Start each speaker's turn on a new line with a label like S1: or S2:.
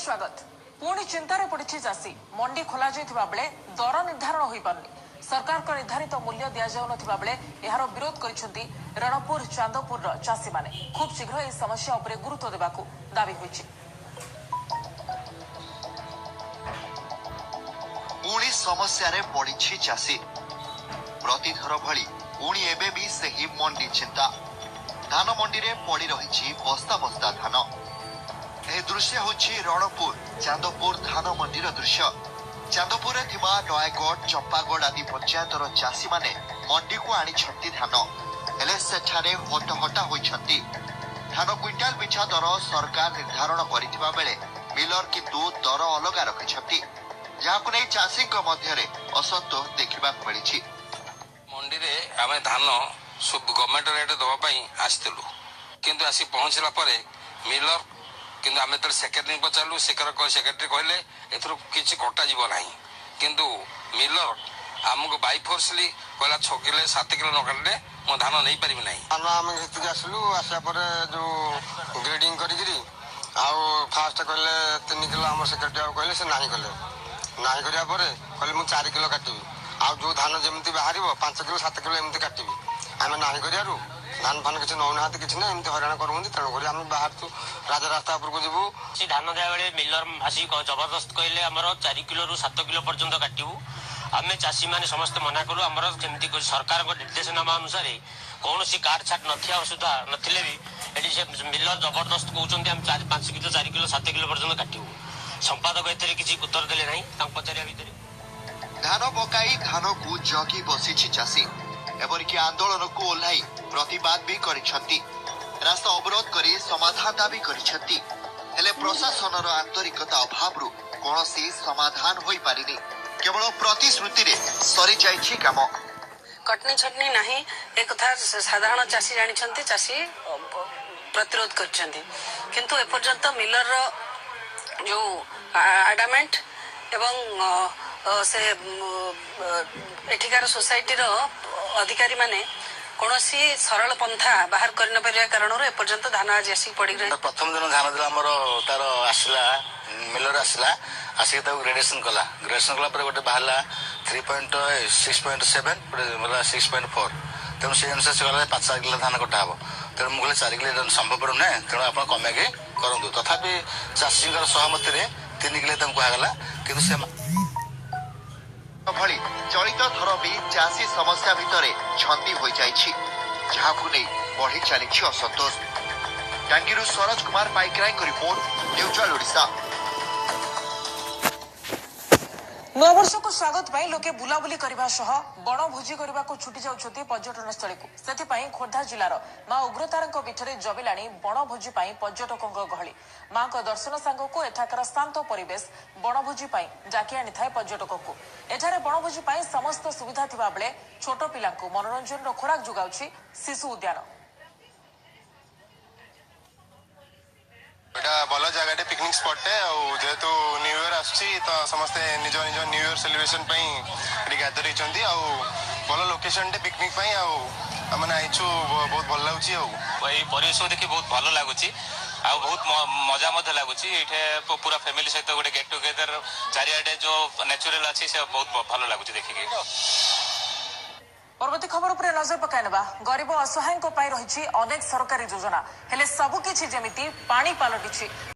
S1: स्वागत। पुणी चिंतार पड़ी चाषी मंडी खोल बेले दर निर्धारण हो पारनी। सरकार को निर्धारित मूल्य दि जाऊना बेले यार विरोध कर रणपुर चांदपुर चाषी माने खूब शीघ्र यह समस्या उपर गुरुत्व देवा दावी होइछि।
S2: पुणी समस्या रे पड़ी चाषी प्रतिथर भली पुणी एबे भी सही मंडी चिंता। धान मंडी रे पड़ी रही बस्ता बस्ता धान। यह दृश्य होछि रणपुर चांदपुर धान मंडीर दृश्य। चांदपुर नयगढ़ चंपागढ़ आदि पंचायतर चाषी माने मंडी को आनी धान हेले सेठारे हटहटा होइछंती। धान क्विंटाल पिछा दर सरकार निर्धारण करिथिबा बेले मिलर किंतु दर अलगा रखिछंती, जहाको नै चाषी मध्य असंतोष देखा मिली।
S3: मंडी रे आमे धान सब गवर्नमेंट रेट दवा पई आस्तिलु किंतु आसी पहुंचला परे मिलर किंतु आमे तर सेक्रेटरी पचारलु सेक्रेटरी कहले एथरो किछि कटा जीव नाही किंतु मिलर हमको बाई फोर्सली कहला 6 किलो 7 किलो न काटले मो धान नहीं परिबि नाही।
S4: धान आमे हेतु आसलु आसा परे जो ग्रेडिंग करिगिरी आउ फास्ट कहले 3 किलो हमर सेक्रेटरी आउ कहले से नाही कहले नाही करिया परे कहले मु 4 किलो काटिबी आउ जो धान जेमती बाहरिबो 5 किलो 7 किलो एमती काटिबी आमे नाही करियारु धान फान किसी नौना किसी ना एमती हराण करूँ तेणुक आम बाहर राज रास्ता उपरको जीवु
S5: धान दिया बेले मिलर आसी जबरदस्त कहले आमर 4 किलो रु 7 किलो पर्यंत काटू आम चाषी मैंने समस्त मना करूँ आमर जमी सरकार निर्देशनामा अनुसार कौन कार्ड छाट नसुधा नथिले भी ये मिलर जबरदस्त कहते आम 5 किलो 4 किलो 7 किलो पर्यंत काटू संपादक एथेर किसी उत्तर देले नहीं पचारिया भितर
S2: धान पकाई धान को जगी बसी चाषी एपरिक आंदोलन को ओह्लाई प्रतिवाद भी करिछंती। रास्ता अवरोध करी समाधान दाबी करिछंती हेले प्रशासन आंतरिकता अभाव कौनसी समाधान होई पारिनी। केवल प्रतिश्रुति रे सरी जाइछि काम।
S6: कटनी छटनी नहीं एक कथा साधारण चाषी जानी चाषी प्रतिरोध करछंती किंतु एपर्यंत मिलर जो आडामेंट एवं से एठिकार सोसाइटी रो अधिकारी माने कौनसी सरल पंथा बाहर कर न परिया कारण एपर्यंत धान आज आसी पड़ी रही।
S4: प्रथम दिन धान दिला हमर तार आसला मिलर आसला आसी त ग्रेडेशन कला पर गोटे बाहला 3.6.7 मतलब 6.4 तेणु से अनुसार से गला 5 किलो धान कटा हबो तेणु मुगले 4 किलो संभव नै तेणु आपण कमे के करंतु तथापि चाषी सहमति रे 3 किलो तम कहगला किंतु से
S2: भली चलित थर भी चाषी समस्या भितर छंदी हो जाइछि, जहाकु नै बढ़ी चली असंतोष। टांगीरू सरोज कुमार पाइकराई को रिपोर्ट न्यूट्रल ओडिशा।
S1: नव वर्ष को स्वागत पाई लोके बुलाबुली करबा सह बण भोजी करबा को छुटी जाउछथि पर्यटन स्थल को। सेति पाई खोर्धा जिल्लार मां उग्रतारंक पीठरे जबिलाणी बण भोजी पाई पर्यटकक गहली। मां को दर्शन सांग को एठाकर शांत परिवेश बण भोजी पाई डाकी आनी थाए पर्यटकक को। एठारे बण भोजी पाई समस्त सुविधा थिबा बेले छोट पिला को मनोरंजन रो खोराक जुगाउछि शिशु उद्यान।
S7: भल जगह पिकनिक स्पॉट है जेहेतु न्यू ईयर आसुची तो समस्ते निज निज न्यू ईयर सेलिब्रेशन गैदर होती भल लोकेशन पिकनिक मैंने आईचु बहुत भल लगुच
S5: परिवेश देखिए बहुत भल लगुच बहुत मजा लगुच ये पूरा फैमिली सहित गोटे गेट टुगेदर चारिआडे जो नेचुरल अच्छी से बहुत भल लगुच देखिए।
S1: परवर्ती खबर पर नजर पकाइनबा। गरीब असहाय रही अनेक सरकारी योजना हेले सबुकिछि जेमिति पानी पालटिछि।